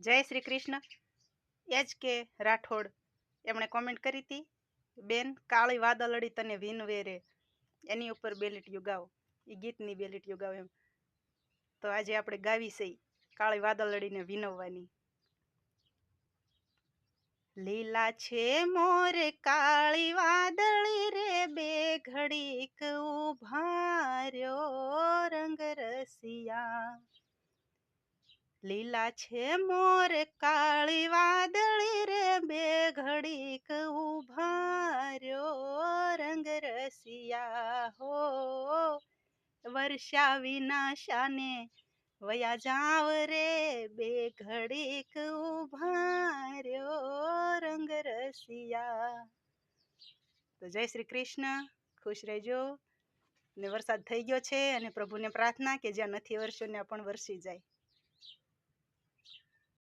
જય Shri Krishna. H K Rathod એમણે comment કરી હતી, બેન કાળી વાદળડી તને વિનવે રે, એની ઉપર બે લીટીઓ ગાઓ, એ ગીતની બે લીટીઓ ગાઓ એમ. તો આજે આપણે ગાવી છે કાળી વાદળડીને વિનવવાની. લીલા છે મોર કાળી વાદળી રે, બે ઘડીક ઉભા રહ્યો રંગ રસિયા. લીલા છે મોર કાળી વાદળી રે, બે ઘડીક ઉભા રહ્યો રંગ રસિયા હો. વર્ષા વિના શાને વયા જાવ રે, બે ઘડીક ઉભા રહ્યો રંગ રસિયા. તો જય શ્રી કૃષ્ણ, ખુશ રહેજો. ને વરસાદ થઈ ગયો છે અને પ્રભુને પ્રાર્થના કે જ્યાં નથી વરસ્યો ત્યાં પણ વરસી જાય.